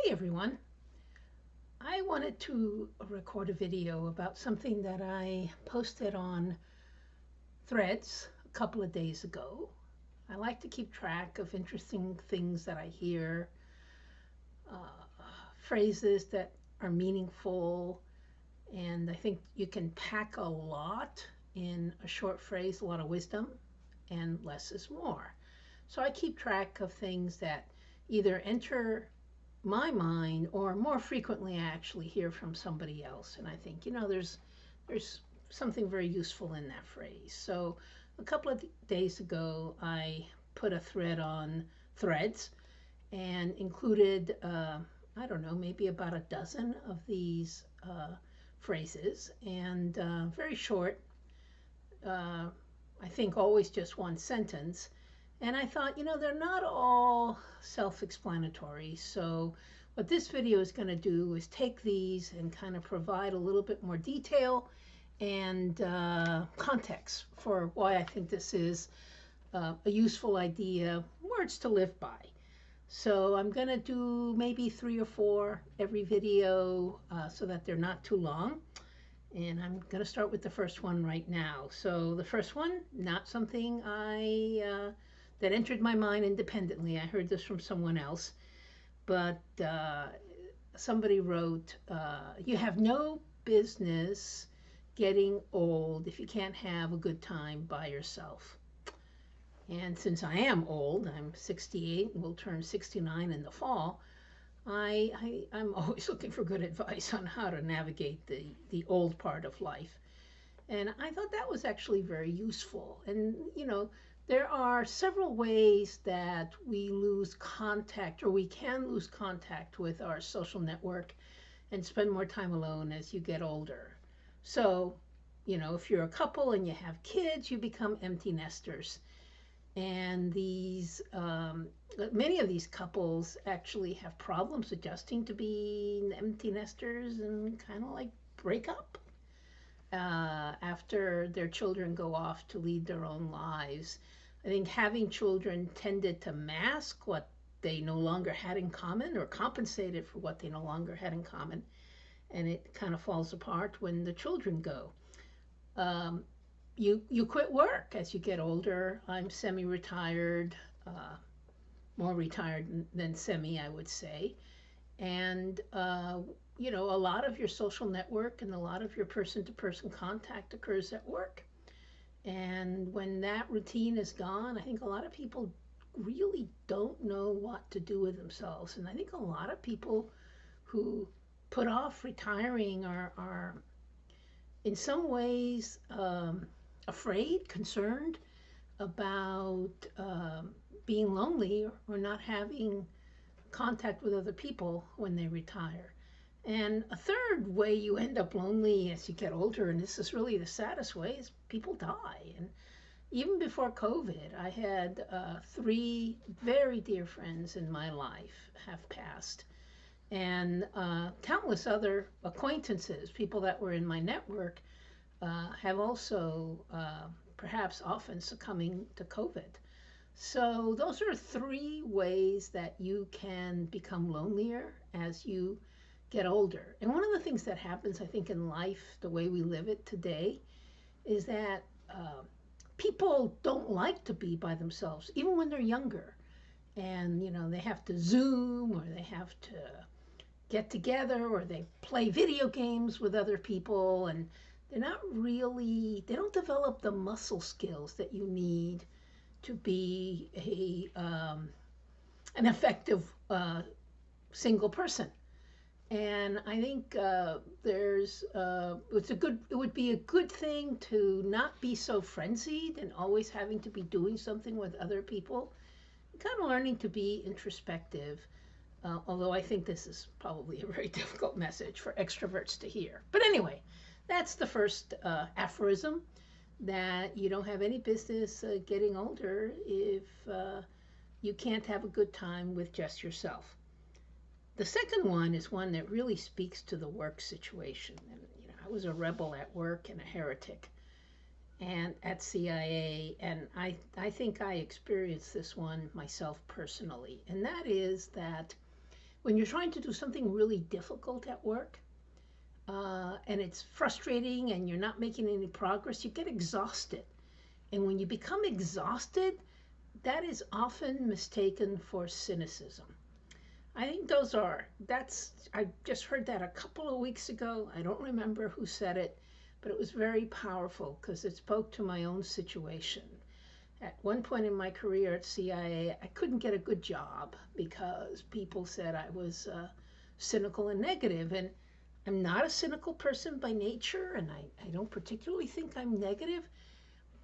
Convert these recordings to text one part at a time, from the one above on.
Hey everyone. I wanted to record a video about something that I posted on Threads a couple of days ago. I like to keep track of interesting things that I hear, phrases that are meaningful, and I think you can pack a lot in a short phrase, a lot of wisdom, and less is more. So I keep track of things that either enter my mind, or more frequently I actually hear from somebody else, and I think, there's something very useful in that phrase. So a couple of days ago I put a thread on Threads and included I don't know, maybe about a dozen of these phrases, and very short, uh, I think always just one sentence. And I thought, they're not all self-explanatory. So what this video is going to do is take these and kind of provide a little bit more detail and context for why I think this is a useful idea, words to live by. So I'm going to do maybe 3 or 4 every video so that they're not too long. And I'm going to start with the first one right now. So the first one, not something that entered my mind independently. I heard this from someone else, but somebody wrote, "You have no business getting old if you can't have a good time by yourself." And since I am old, I'm 68 and will turn 69 in the fall, I'm always looking for good advice on how to navigate the old part of life. And I thought that was actually very useful. And, there are several ways that we lose contact, or we can lose contact with our social network and spend more time alone as you get older. So, if you're a couple and you have kids, you become empty nesters. And many of these couples actually have problems adjusting to being empty nesters and kind of like break up after their children go off to lead their own lives. I think having children tended to mask what they no longer had in common, or compensated for what they no longer had in common, and it kind of falls apart when the children go. Um, you quit work as you get older. I'm semi-retired, more retired than semi, I would say. And a lot of your social network and a lot of your person-to-person contact occurs at work. And when that routine is gone, I think a lot of people really don't know what to do with themselves. And I think a lot of people who put off retiring are in some ways afraid, concerned about being lonely or not having contact with other people when they retire. And a third way you end up lonely as you get older, and this is really the saddest way, is people die. And even before COVID, I had 3 very dear friends in my life have passed. And countless other acquaintances, people that were in my network, have also perhaps often succumbing to COVID. So those are 3 ways that you can become lonelier as you get older. And one of the things that happens, I think, in life, the way we live it today, is that people don't like to be by themselves, even when they're younger. And, they have to Zoom, or they have to get together, or they play video games with other people, and they don't develop the muscle skills that you need to be an effective single person. And I think it would be a good thing to not be so frenzied and always having to be doing something with other people. Kind of learning to be introspective, although I think this is probably a very difficult message for extroverts to hear. But anyway, that's the first aphorism, that you don't have any business getting older if you can't have a good time with just yourself. The second one is one that really speaks to the work situation. And I was a rebel at work and a heretic and at CIA, and I think I experienced this one myself personally. And that is that when you're trying to do something really difficult at work, and it's frustrating and you're not making any progress, you get exhausted. And when you become exhausted, that is often mistaken for cynicism. I think I just heard that a couple of weeks ago. I don't remember who said it, but it was very powerful because it spoke to my own situation. At one point in my career at CIA, I couldn't get a good job because people said I was cynical and negative. And I'm not a cynical person by nature, and I don't particularly think I'm negative.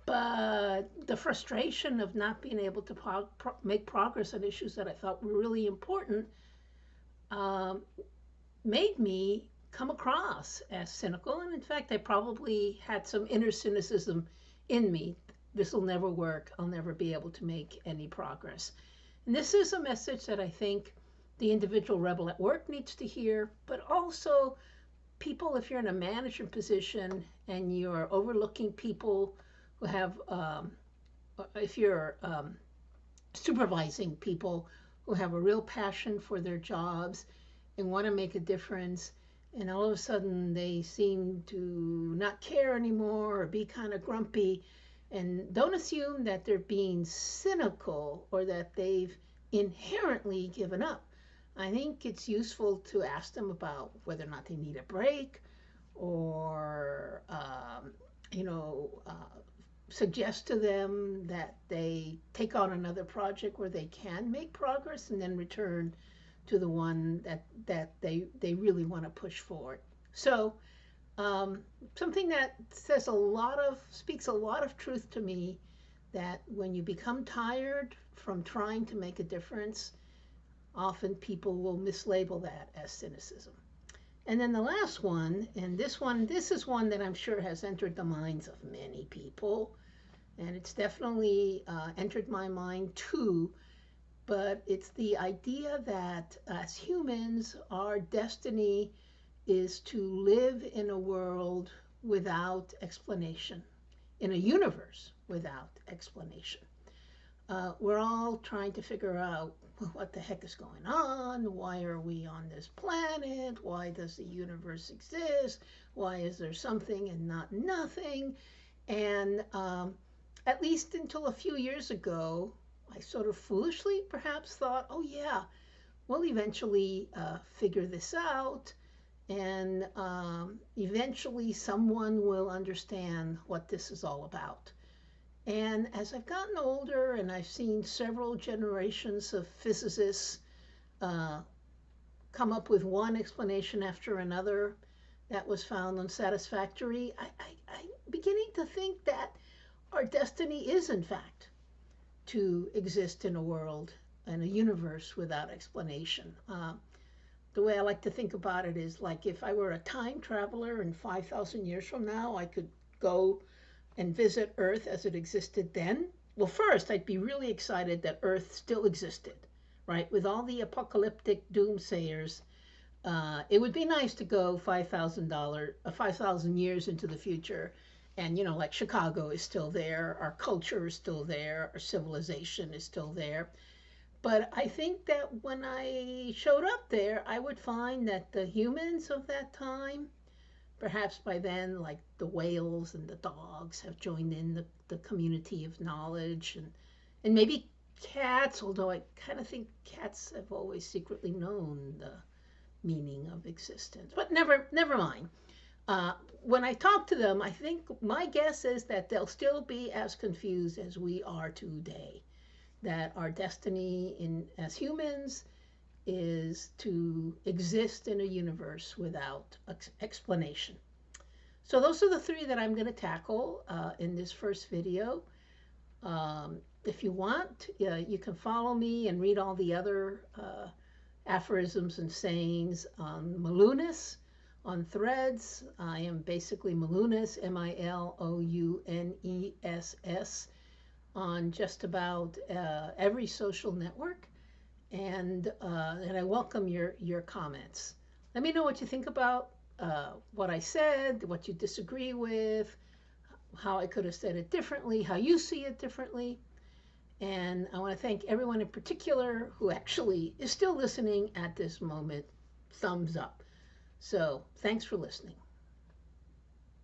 But the frustration of not being able to make progress on issues that I thought were really important um, made me come across as cynical. And in fact, I probably had some inner cynicism in me. This will never work. I'll never be able to make any progress. And this is a message that I think the individual rebel at work needs to hear, but also people, if you're in a management position and you're overlooking people who have, if you're supervising people who have a real passion for their jobs and want to make a difference, and all of a sudden they seem to not care anymore or be kind of grumpy, and don't assume that they're being cynical or that they've inherently given up. I think it's useful to ask them about whether or not they need a break, or suggest to them that they take on another project where they can make progress and then return to the one that they really want to push forward. So something that speaks a lot of truth to me, that when you become tired from trying to make a difference, often people will mislabel that as cynicism. And then the last one, and this is one that I'm sure has entered the minds of many people, and it's definitely entered my mind too, but it's the idea that as humans, our destiny is to live in a world without explanation, in a universe without explanation. We're all trying to figure out what the heck is going on. Why are we on this planet? Why does the universe exist? Why is there something and not nothing? And at least until a few years ago, I sort of foolishly perhaps thought, oh yeah, we'll eventually figure this out, and eventually someone will understand what this is all about. And as I've gotten older and I've seen several generations of physicists come up with one explanation after another that was found unsatisfactory, I'm beginning to think that our destiny is, in fact, to exist in a world and a universe without explanation. The way I like to think about it is like if I were a time traveler and 5,000 years from now, I could go and visit Earth as it existed then. Well, first, I'd be really excited that Earth still existed, right? With all the apocalyptic doomsayers, it would be nice to go 5,000 years into the future, and like Chicago is still there, our culture is still there, our civilization is still there. But I think that when I showed up there, I would find that the humans of that time, perhaps by then, like the whales and the dogs have joined in the community of knowledge, and maybe cats, although I kind of think cats have always secretly known the meaning of existence. But never mind. When I talk to them, I think my guess is that they'll still be as confused as we are today, that our destiny as humans is to exist in a universe without explanation. So those are the three that I'm going to tackle in this first video. If you want, you can follow me and read all the other aphorisms and sayings on Malunis, on Threads. I am basically Malunis, Milouness, on just about every social network. And I welcome your comments. Let me know what you think about what I said, what you disagree with, how I could have said it differently, how you see it differently. And I want to thank everyone in particular who actually is still listening at this moment. Thumbs up. So thanks for listening.